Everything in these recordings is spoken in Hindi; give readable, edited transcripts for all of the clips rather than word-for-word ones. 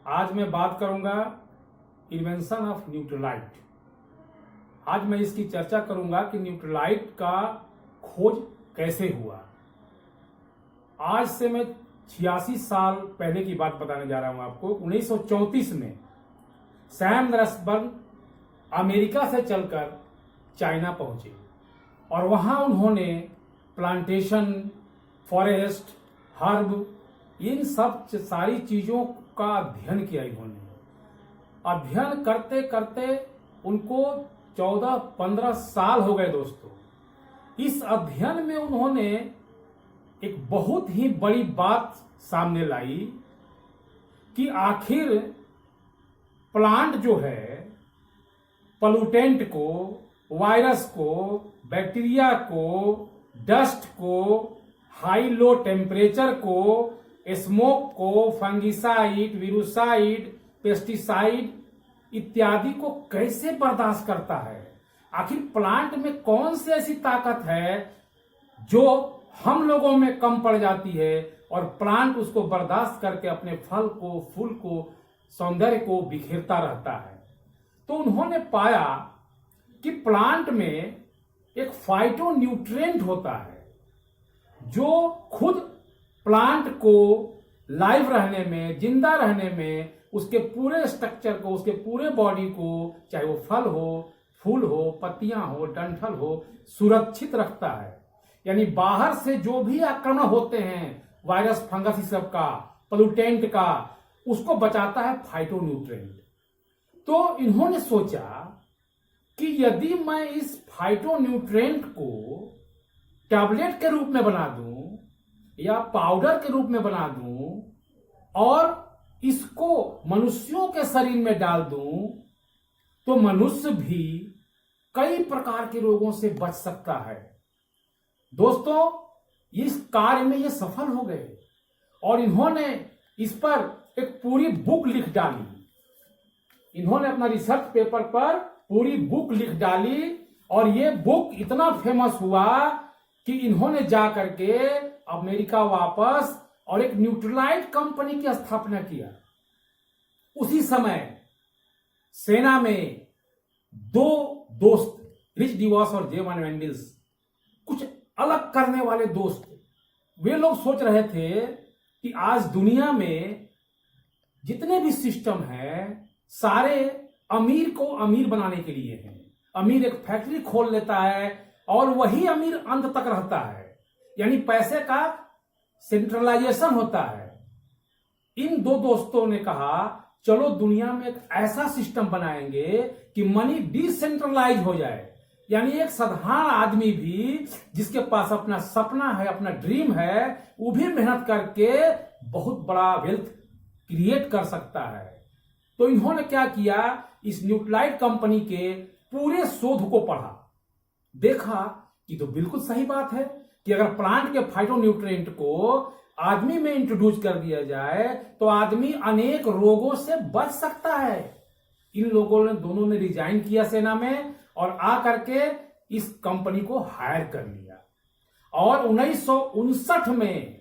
आज मैं बात करूंगा इन्वेंशन ऑफ न्यूट्रलाइट। आज मैं इसकी चर्चा करूंगा कि न्यूट्रलाइट का खोज कैसे हुआ। आज से मैं 86 साल पहले की बात बताने जा रहा हूं आपको। 1934 में सैम नरसबर्ग अमेरिका से चलकर चाइना पहुंचे और वहां उन्होंने प्लांटेशन, फॉरेस्ट, हर्ब, इन सब सारी चीजों का अध्ययन किया। इन्होंने अध्ययन करते करते उनको 14-15 साल हो गए दोस्तों। इस अध्ययन में उन्होंने एक बहुत ही बड़ी बात सामने लाई कि आखिर प्लांट जो है पोल्यूटेंट को, वायरस को, बैक्टीरिया को, डस्ट को, हाई लो टेम्परेचर को, स्मोक को, फंगिसाइड, विरुसाइड, पेस्टिसाइड इत्यादि को कैसे बर्दाश्त करता है। आखिर प्लांट में कौन सी ऐसी ताकत है जो हम लोगों में कम पड़ जाती है और प्लांट उसको बर्दाश्त करके अपने फल को, फूल को, सौंदर्य को बिखेरता रहता है। तो उन्होंने पाया कि प्लांट में एक फाइटोन्यूट्रिएंट होता है जो खुद प्लांट को लाइव रहने में, जिंदा रहने में, उसके पूरे स्ट्रक्चर को, उसके पूरे बॉडी को, चाहे वो फल हो, फूल हो, पत्तियां हो, डंठल हो, सुरक्षित रखता है। यानी बाहर से जो भी आक्रमण होते हैं, वायरस, फंगस, इस सब का, पोल्यूटेंट का, उसको बचाता है फाइटोन्यूट्रिएंट। तो इन्होंने सोचा कि यदि मैं इस फाइटोन्यूट्रिएंट को टैबलेट के रूप में बना दूं या पाउडर के रूप में बना दूं और इसको मनुष्यों के शरीर में डाल दूं तो मनुष्य भी कई प्रकार के रोगों से बच सकता है। दोस्तों, इस कार्य में ये सफल हो गए और इन्होंने इस पर एक पूरी बुक लिख डाली। इन्होंने अपना रिसर्च पेपर पर पूरी बुक लिख डाली और ये बुक इतना फेमस हुआ कि इन्होंने जा करके अमेरिका वापस और एक न्यूट्रलाइट कंपनी की स्थापना किया। उसी समय सेना में दो दोस्त, रिच डिवॉस और जे वन वेंडिल्स, कुछ अलग करने वाले दोस्त, वे लोग सोच रहे थे कि आज दुनिया में जितने भी सिस्टम हैं सारे अमीर को अमीर बनाने के लिए हैं। अमीर एक फैक्ट्री खोल लेता है और वही अमीर अंत तक रहता है, यानी पैसे का सेंट्रलाइजेशन होता है। इन दो दोस्तों ने कहा चलो दुनिया में एक ऐसा सिस्टम बनाएंगे कि मनी डिसेंट्रलाइज हो जाए, यानी एक साधारण आदमी भी जिसके पास अपना सपना है, अपना ड्रीम है, वो भी मेहनत करके बहुत बड़ा वेल्थ क्रिएट कर सकता है। तो इन्होंने क्या किया, इस न्यूट्रलाइट कंपनी के पूरे शोध को पढ़ा, देखा कि तो बिल्कुल सही बात है कि अगर प्लांट के फाइटोन्यूट्रिएंट को आदमी में इंट्रोड्यूस कर दिया जाए तो आदमी अनेक रोगों से बच सकता है। इन लोगों ने, दोनों ने रिजाइन किया सेना में और आ करके इस कंपनी को हायर कर लिया और 1959 में,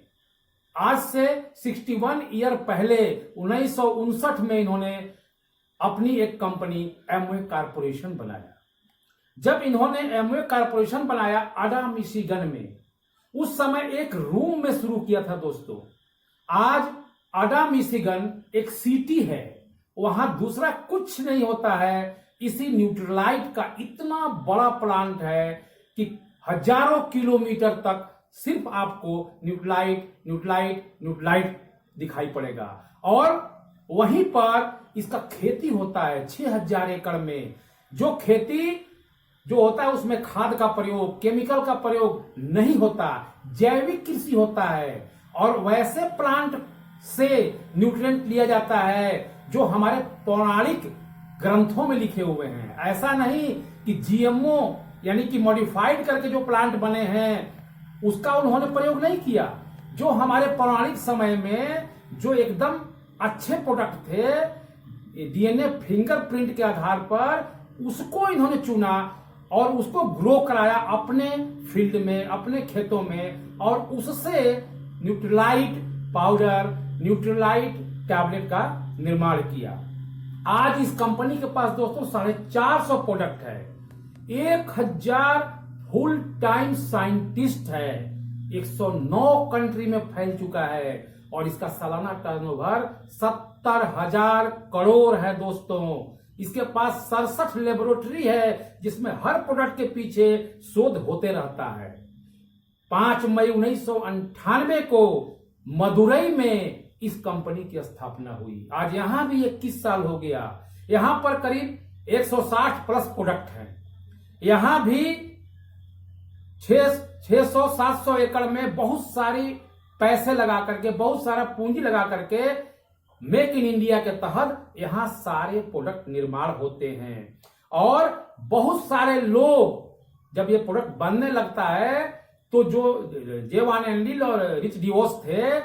आज से 61 ईयर पहले 1959 में इन्होंने अपनी एक कंपनी एमवे कॉर्पोरेशन बनाया। जब इन्होंने एमवे कॉर्पोरेशन बनाया अडा मिशिगन में, उस समय एक रूम में शुरू किया था दोस्तों। आज अडा मिशिगन एक सिटी है, वहां दूसरा कुछ नहीं होता है। इसी न्यूट्रलाइट का इतना बड़ा प्लांट है कि हजारों किलोमीटर तक सिर्फ आपको न्यूट्रलाइट न्यूट्रलाइट न्यूट्रलाइट दिखाई पड़ेगा और वहीं पर इसका खेती होता है 6000 एकड़ में। जो खेती जो होता है उसमें खाद का प्रयोग, केमिकल का प्रयोग नहीं होता, जैविक कृषि होता है और वैसे प्लांट से न्यूट्रिएंट लिया जाता है जो हमारे पौराणिक ग्रंथों में लिखे हुए हैं। ऐसा नहीं कि जीएमओ यानी कि मॉडिफाइड करके जो प्लांट बने हैं उसका उन्होंने प्रयोग नहीं किया। जो हमारे पौराणिक समय में जो एकदम अच्छे प्रोडक्ट थे, डीएनए फिंगरप्रिंट के आधार पर उसको इन्होंने चुना और उसको ग्रो कराया अपने फील्ड में, अपने खेतों में, और उससे न्यूट्रलाइट पाउडर, न्यूट्रलाइट टैबलेट का निर्माण किया। आज इस कंपनी के पास दोस्तों 450 प्रोडक्ट है, 1000 फुल टाइम साइंटिस्ट है, 109 कंट्री में फैल चुका है और इसका सालाना टर्नओवर 70,000 करोड़ है दोस्तों। इसके पास 67 लेबोरेटरी है जिसमें हर प्रोडक्ट के पीछे शोध होते रहता है। 5 मई 1998 को मदुरई में इस कंपनी की स्थापना हुई। आज यहां भी 21 साल हो गया। यहां पर करीब 160 प्लस प्रोडक्ट हैं। यहां भी 600-700 एकड़ में बहुत सारी पैसे लगा करके, बहुत सारा पूंजी लगा करके मेक इन इंडिया के तहत यहां सारे प्रोडक्ट निर्माण होते हैं और बहुत सारे लोग जब ये प्रोडक्ट बनने लगता है तो जो जेवान एंडिल और रिच डिवोर्स थे